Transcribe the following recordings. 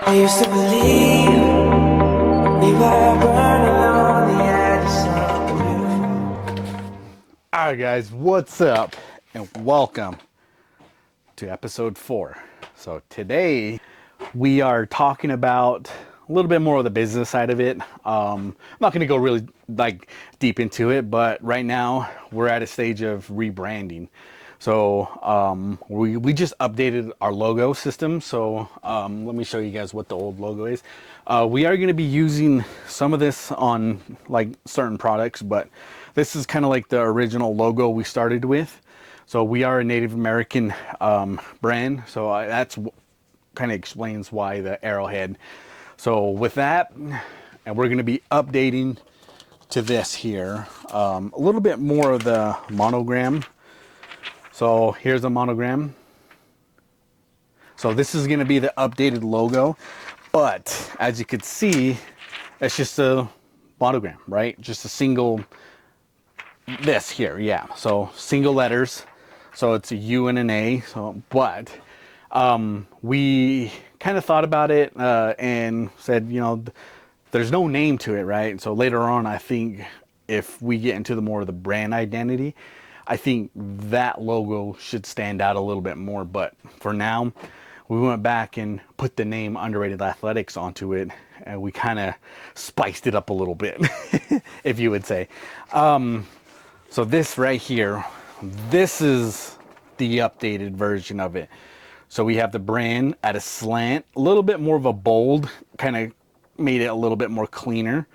I used to believe we were burning on the edge of something. Alright guys, what's up? And welcome to episode 4. So today we are talking about a little bit more of the business side of it. I'm not going to go really deep into it, but right now we're at a stage of rebranding. So we just updated our logo system. So let me show you guys what the old logo is. We are going to be using some of this on like certain products, but this is kind of like the original logo we started with. So we are a Native American brand. So that's kind of explains why the arrowhead. So with that, and we're going to be updating to this here, a little bit more of the monogram. So here's a monogram. So this is going to be the updated logo, but as you can see, it's just a monogram, right? Just a single, this here, yeah. So single letters. So it's a U and an A. So, but we kind of thought about it and said, you know, there's no name to it, right? So later on, I think if we get into the more of the brand identity, I think that logo should stand out a little bit more. But for now, we went back and put the name Underrated Athletics onto it, and we kind of spiced it up a little bit, if you would say. So this right here, this is the updated version of it. So we have the brand at a slant, a little bit more of a bold, kind of made it a little bit more cleaner,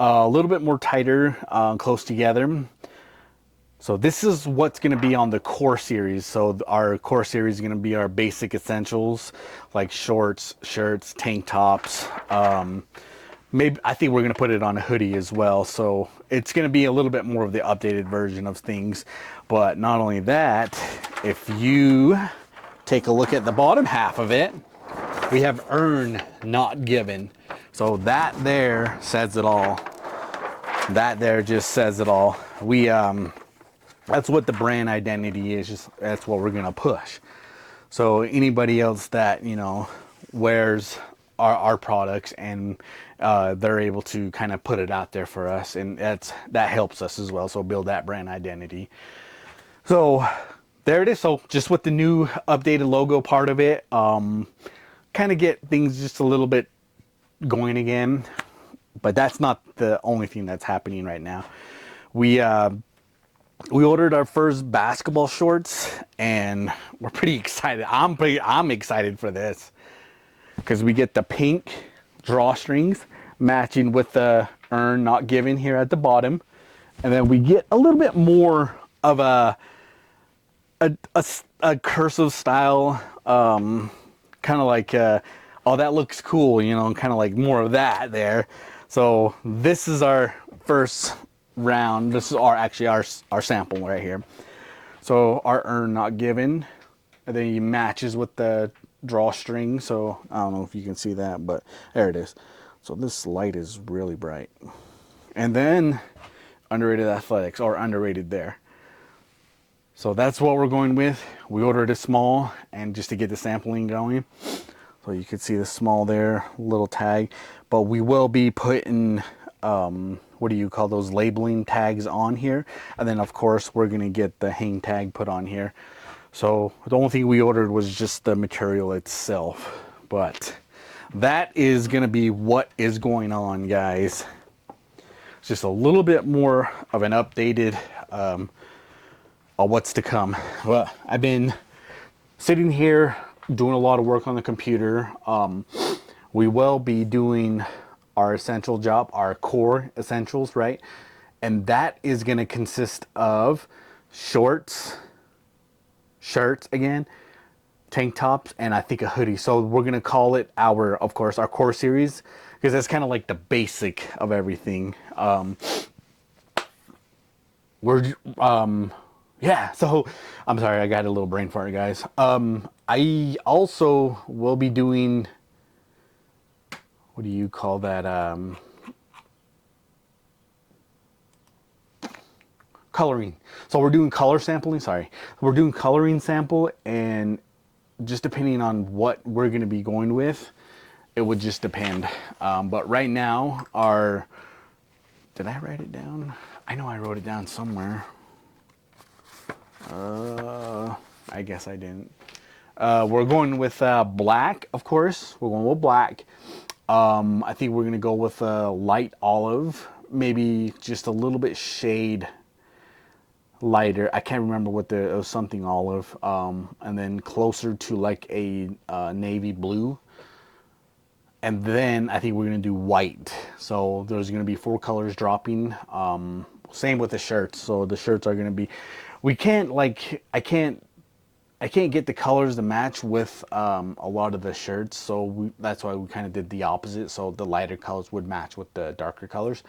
a little bit more tighter, close together. So this is what's going to be on the core series. So our core series is going to be our basic essentials like shorts, shirts, tank tops. Maybe I think we're going to put it on a hoodie as well. So it's going to be a little bit more of the updated version of things. But not only that, if you take a look at the bottom half of it, we have earn, not given. So that there says it all. That there just says it all. We that's what the brand identity is. Just that's what we're gonna push. So anybody else that, you know, wears our products and they're able to kind of put it out there for us, and that helps us as well. So build that brand identity. So there it is. So just with the new updated logo part of it, kind of get things just a little bit going again. But that's not the only thing that's happening right now. We ordered our first basketball shorts, and we're pretty excited. I'm excited for this because we get the pink drawstrings matching with the earn not given here at the bottom, and then we get a little bit more of a cursive style, kind of like oh, that looks cool, you know, kind of like more of that there. So this is our first round. This is actually our sample right here. So our earn not given, and then he matches with the drawstring. So I don't know if you can see that, but there it is. So this light is really bright. And then Underrated Athletics, or underrated there. So that's what we're going with. We ordered a small, and just to get the sampling going. So you can see the small there, little tag. But we will be putting, what do you call those, labeling tags on here. And then of course we're gonna get the hang tag put on here. So the only thing we ordered was just the material itself. But that is gonna be what is going on, guys. It's just a little bit more of an updated what's to come. Well, I've been sitting here doing a lot of work on the computer. We will be doing our essential job, our core essentials, right? And that is going to consist of shorts, shirts again, tank tops, and I think a hoodie. So we're going to call it of course, our core series, because that's kind of like the basic of everything. Yeah, so I'm sorry, I got a little brain fart, guys. I also will be doing, what do you call that? Coloring. So we're doing color sampling, sorry. We're doing coloring sample, and just depending on what we're going to be going with, it would just depend. But right now, did I write it down? I know I wrote it down somewhere. I guess I didn't. We're going with black, of course. We're going with black. I think we're going to go with light olive, maybe just a little bit shade lighter. I can't remember what it was, something olive. And then closer to like a navy blue. And then I think we're going to do white. So there's going to be 4 colors dropping. Same with the shirts. So the shirts are going to be, we can't like, I can't get the colors to match with a lot of the shirts. So that's why we kind of did the opposite. So the lighter colors would match with the darker colors.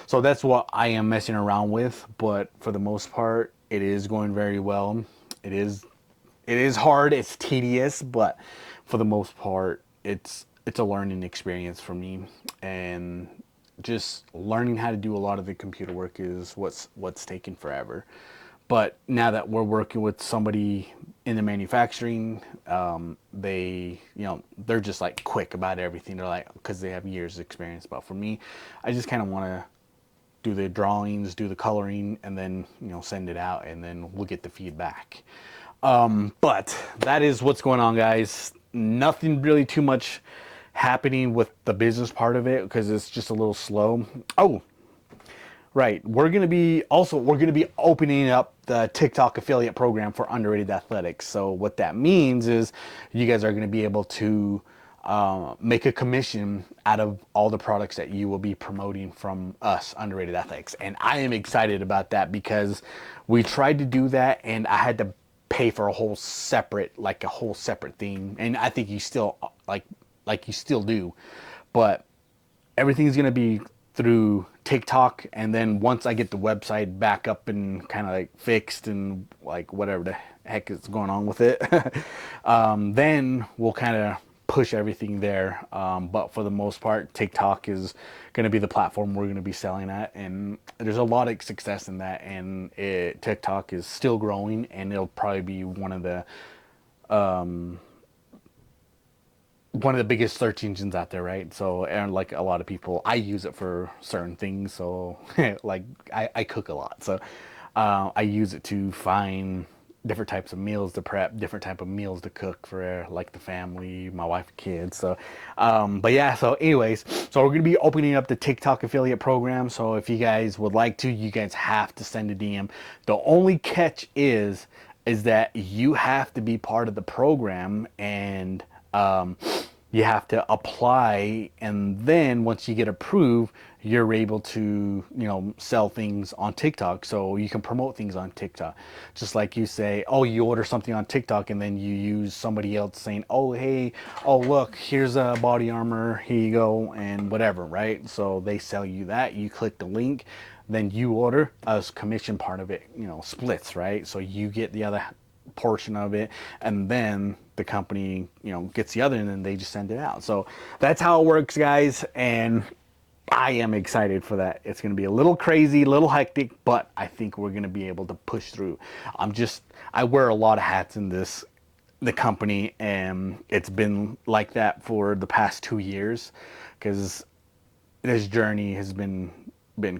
So that's what I am messing around with. But for the most part, it is going very well. It is hard. It's tedious, but for the most part, it's a learning experience for me, and just learning how to do a lot of the computer work is what's taken forever. But now that we're working with somebody in the manufacturing, they're just like quick about everything. They're like, because they have years of experience. But for me, I just kind of want to do the drawings, do the coloring, and then send it out, and then we'll get the feedback. But that is what's going on, guys. Nothing really too much happening with the business part of it because it's just a little slow. Oh, right. We're going to be opening up the TikTok affiliate program for Underrated Athletics. So what that means is you guys are going to be able to make a commission out of all the products that you will be promoting from us, Underrated Athletics. And I am excited about that because we tried to do that and I had to pay for a whole separate thing. And I think you still like you still do, but everything's going to be through TikTok. And then once I get the website back up and kind of like fixed and like whatever the heck is going on with it, then we'll kind of push everything there. But for the most part, TikTok is going to be the platform we're going to be selling at. And there's a lot of success in that. And TikTok is still growing, and it'll probably be one of the biggest search engines out there, right? So, and like a lot of people, I use it for certain things. So like I cook a lot. So I use it to find different types of meals to prep, different type of meals to cook for like the family, my wife, kids. So, but yeah, so anyways, so we're going to be opening up the TikTok affiliate program. So if you guys would like to, you guys have to send a DM. The only catch is that you have to be part of the program, and you have to apply, and then once you get approved, you're able to sell things on TikTok. So you can promote things on TikTok, just like you say, oh, you order something on TikTok and then you use somebody else saying, oh, hey, oh, look, here's a body armor, here you go, and whatever, right? So they sell you that, you click the link, then you order, as commission part of it splits, right? So you get the other portion of it, and then the company gets the other, and then they just send it out. So that's how it works, guys, and I am excited for that. It's going to be a little crazy, a little hectic, but I think we're going to be able to push through. I wear a lot of hats in the company, and it's been like that for the past 2 years because this journey has been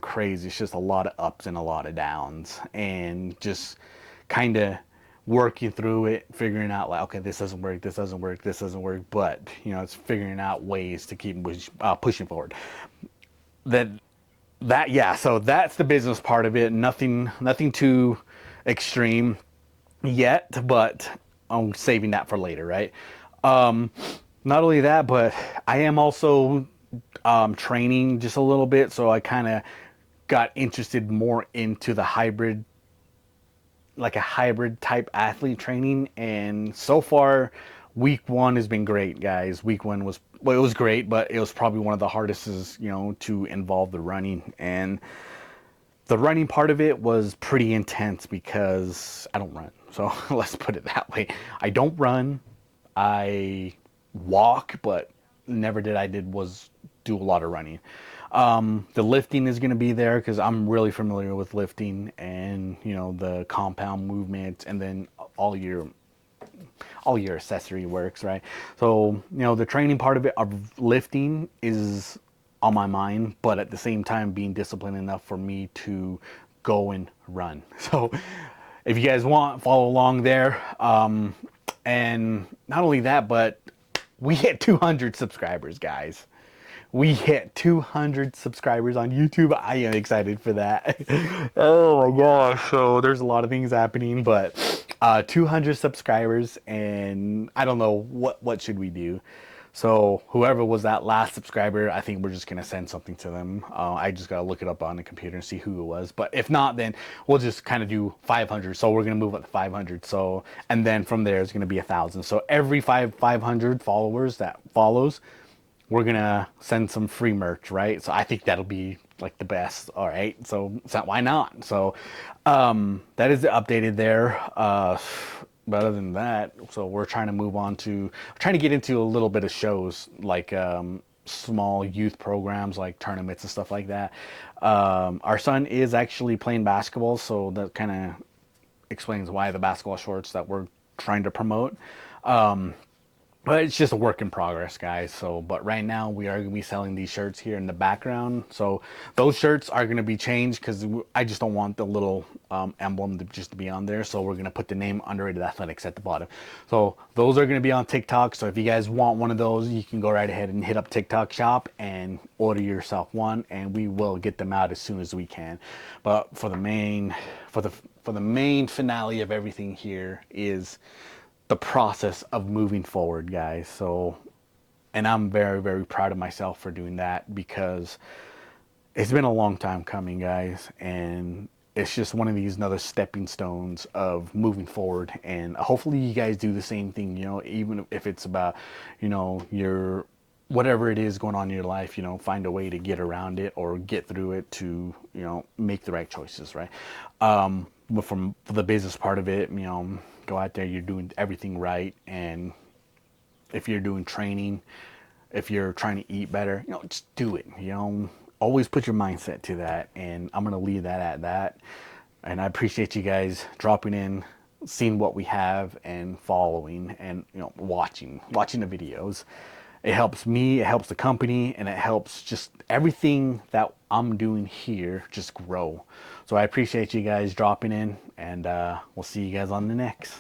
crazy. It's just a lot of ups and a lot of downs, and just kind of working through it, figuring out like, okay, this doesn't work, but it's figuring out ways to keep pushing forward. Yeah, so that's the business part of it. Nothing too extreme yet, but I'm saving that for later, right? Not only that, but I am also training just a little bit, so I kind of got interested more into the hybrid type athlete training. And so far, week 1 has been great, guys. Week 1 was, well, it was great, but it was probably one of the hardest to involve the running. And the running part of it was pretty intense because I don't run. So let's put it that way. I don't run. I walk, but never was do a lot of running. The lifting is going to be there because I'm really familiar with lifting and the compound movement, and then all your all your accessory works, right? So, the training part of it, of lifting, is on my mind, but at the same time, being disciplined enough for me to go and run. So, if you guys want, follow along there. And not only that, but we hit 200 subscribers, guys. We hit 200 subscribers on YouTube. I am excited for that. Oh my gosh. So there's a lot of things happening, but 200 subscribers, and I don't know what should we do. So whoever was that last subscriber, I think we're just gonna send something to them. I just gotta look it up on the computer and see who it was. But if not, then we'll just kind of do 500. So we're gonna move up to 500. So, and then from there it's gonna be 1,000. So every 500 followers that follows, we're gonna send some free merch, right? So I think that'll be like the best. All right, so why not? So that is updated there. But other than that, so we're trying to move on to trying to get into a little bit of shows like small youth programs like tournaments and stuff like that. Our son is actually playing basketball, so that kind of explains why the basketball shorts that we're trying to promote. But it's just a work in progress, guys. So, but right now we are going to be selling these shirts here in the background. So those shirts are going to be changed because I just don't want the little emblem to just be on there. So we're going to put the name Underrated Athletics at the bottom. So those are going to be on TikTok. So if you guys want one of those, you can go right ahead and hit up TikTok shop and order yourself one, and we will get them out as soon as we can. But for the main finale of everything here is the process of moving forward, guys. So, and I'm very, very proud of myself for doing that because it's been a long time coming, guys, and it's just one of these another stepping stones of moving forward. And hopefully you guys do the same thing, even if it's about, your whatever it is going on in your life, find a way to get around it or get through it to, make the right choices, right? But for the business part of it, go out there, you're doing everything right. And if you're doing training, if you're trying to eat better, just do it. Always put your mindset to that. And I'm going to leave that at that. And I appreciate you guys dropping in, seeing what we have, and following and watching the videos. It helps me, it helps the company, and it helps just everything that I'm doing here just grow. So I appreciate you guys dropping in, and we'll see you guys on the next.